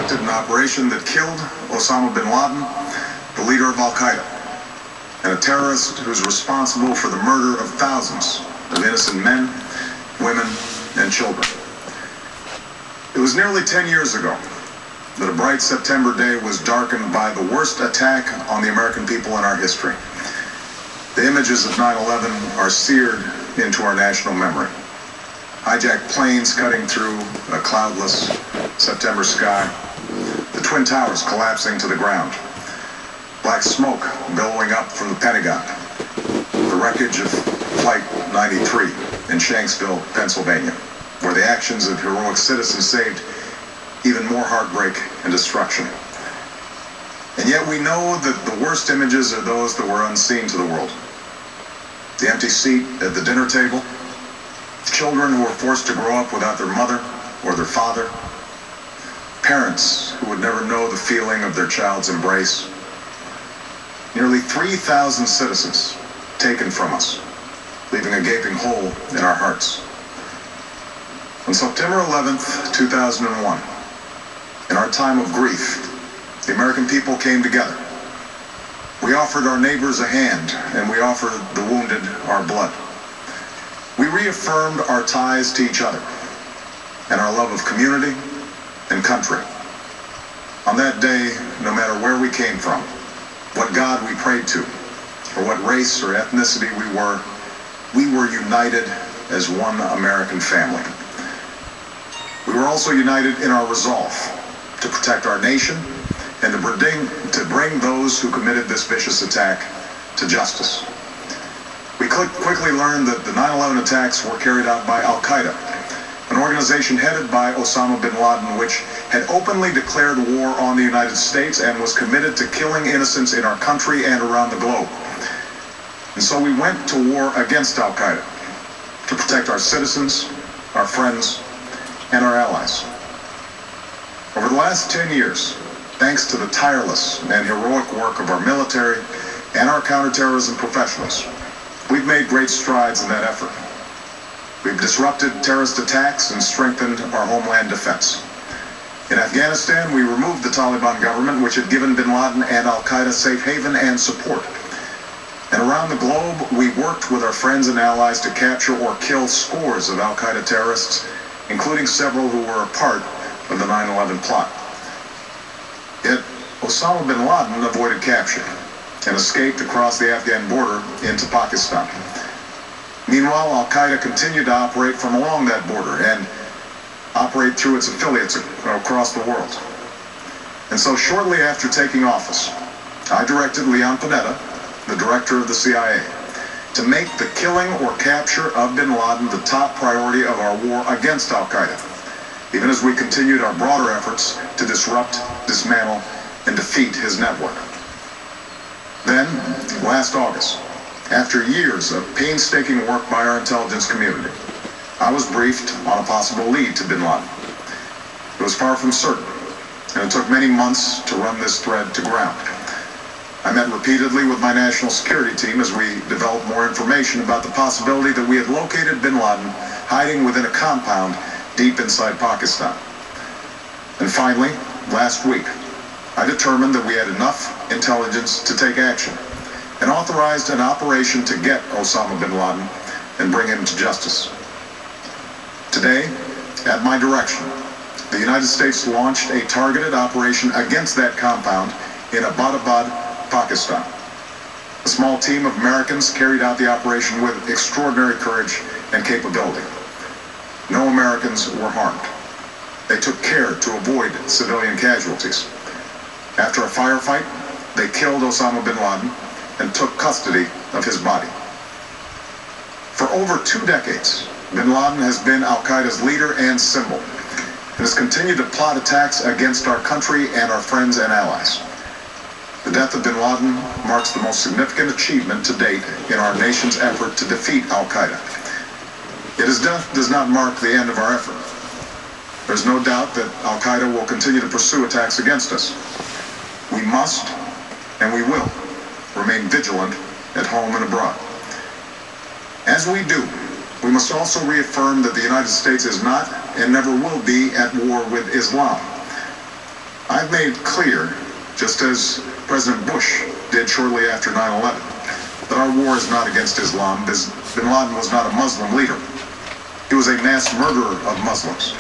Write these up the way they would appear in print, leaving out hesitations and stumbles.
conducted an operation that killed Osama bin Laden, the leader of Al-Qaeda, and a terrorist who's responsible for the murder of thousands of innocent men, women, and children. It was nearly 10 years ago that a bright September day was darkened by the worst attack on the American people in our history. The images of 9/11 are seared into our national memory. Hijacked planes cutting through a cloudless September sky, the Twin Towers collapsing to the ground, black smoke billowing up from the Pentagon, the wreckage of Flight 93 in Shanksville, Pennsylvania, where the actions of heroic citizens saved even more heartbreak and destruction. And yet we know that the worst images are those that were unseen to the world. The empty seat at the dinner table, children who were forced to grow up without their mother or their father, parents who would never know the feeling of their child's embrace, nearly 3,000 citizens taken from us, leaving a gaping hole in our hearts. On September 11th, 2001, in our time of grief, the American people came together. We offered our neighbors a hand, and we offered the wounded our blood. We reaffirmed our ties to each other and our love of community and country. On that day, no matter where we came from, what God we prayed to, or what race or ethnicity we were united as one American family. We were also united in our resolve to protect our nation and to bring those who committed this vicious attack to justice. We quickly learned that the 9/11 attacks were carried out by Al-Qaeda, an organization headed by Osama bin Laden, which had openly declared war on the United States and was committed to killing innocents in our country and around the globe. And so we went to war against Al-Qaeda to protect our citizens, our friends, and our allies. Over the last 10 years, thanks to the tireless and heroic work of our military and our counterterrorism professionals, we've made great strides in that effort. We've disrupted terrorist attacks and strengthened our homeland defense. In Afghanistan, we removed the Taliban government, which had given bin Laden and Al-Qaeda safe haven and support. And around the globe, we worked with our friends and allies to capture or kill scores of Al-Qaeda terrorists, including several who were a part of the 9/11 plot. Yet, Osama bin Laden avoided capture and escaped across the Afghan border into Pakistan. Meanwhile, Al-Qaeda continued to operate from along that border and operate through its affiliates across the world. And so shortly after taking office, I directed Leon Panetta, the director of the CIA, to make the killing or capture of bin Laden the top priority of our war against Al-Qaeda, even as we continued our broader efforts to disrupt, dismantle, and defeat his network. Then, last August, after years of painstaking work by our intelligence community, I was briefed on a possible lead to bin Laden. It was far from certain, and it took many months to run this thread to ground. I met repeatedly with my national security team as we developed more information about the possibility that we had located bin Laden hiding within a compound deep inside Pakistan. And finally, last week, I determined that we had enough intelligence to take action and authorized an operation to get Osama bin Laden and bring him to justice. Today, at my direction, the United States launched a targeted operation against that compound in Abbottabad, Pakistan. A small team of Americans carried out the operation with extraordinary courage and capability. No Americans were harmed. They took care to avoid civilian casualties. After a firefight, they killed Osama bin Laden and took custody of his body. For over 2 decades, bin Laden has been Al-Qaeda's leader and symbol, and has continued to plot attacks against our country and our friends and allies. The death of bin Laden marks the most significant achievement to date in our nation's effort to defeat Al-Qaeda. Yet his death does not mark the end of our effort. There's no doubt that Al-Qaeda will continue to pursue attacks against us. We must, and we will, remain vigilant at home and abroad. As we do, we must also reaffirm that the United States is not and never will be at war with Islam. I've made clear, just as President Bush did shortly after 9/11, that our war is not against Islam. Bin Laden was not a Muslim leader. He was a mass murderer of Muslims.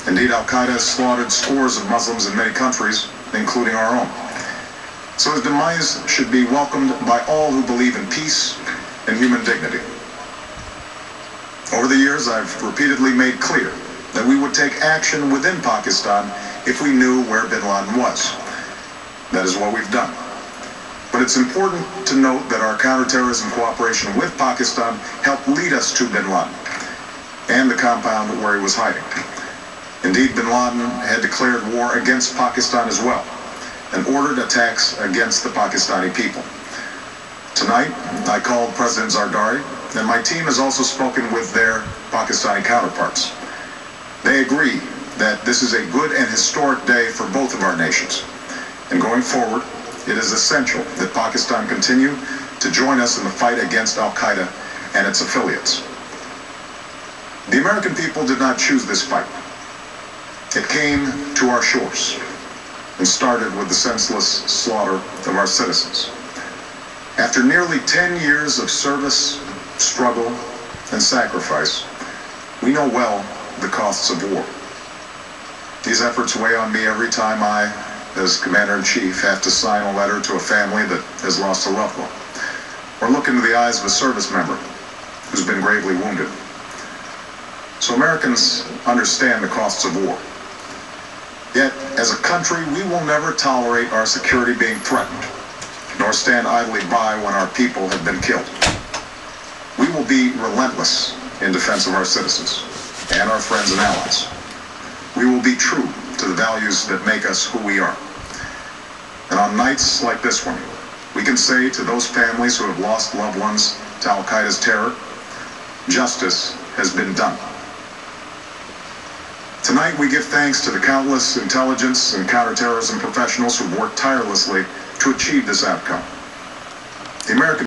Indeed, Al-Qaeda has slaughtered scores of Muslims in many countries, including our own. So his demise should be welcomed by all who believe in peace and human dignity. Over the years, I've repeatedly made clear that we would take action within Pakistan if we knew where bin Laden was. That is what we've done. But it's important to note that our counterterrorism cooperation with Pakistan helped lead us to bin Laden and the compound where he was hiding. Indeed, bin Laden had declared war against Pakistan as well and ordered attacks against the Pakistani people. Tonight, I called President Zardari, and my team has also spoken with their Pakistani counterparts. They agree that this is a good and historic day for both of our nations. And going forward, it is essential that Pakistan continue to join us in the fight against Al-Qaeda and its affiliates. The American people did not choose this fight. It came to our shores and started with the senseless slaughter of our citizens. After nearly 10 years of service, struggle, and sacrifice, we know well the costs of war. These efforts weigh on me every time I, as Commander-in-Chief, have to sign a letter to a family that has lost a loved one, or look into the eyes of a service member who's been gravely wounded. So Americans understand the costs of war. Yet, as a country, we will never tolerate our security being threatened, nor stand idly by when our people have been killed. We will be relentless in defense of our citizens and our friends and allies. We will be true to the values that make us who we are. And on nights like this one, we can say to those families who have lost loved ones to Al-Qaeda's terror, justice has been done. Tonight, we give thanks to the countless intelligence and counterterrorism professionals who've worked tirelessly to achieve this outcome. The American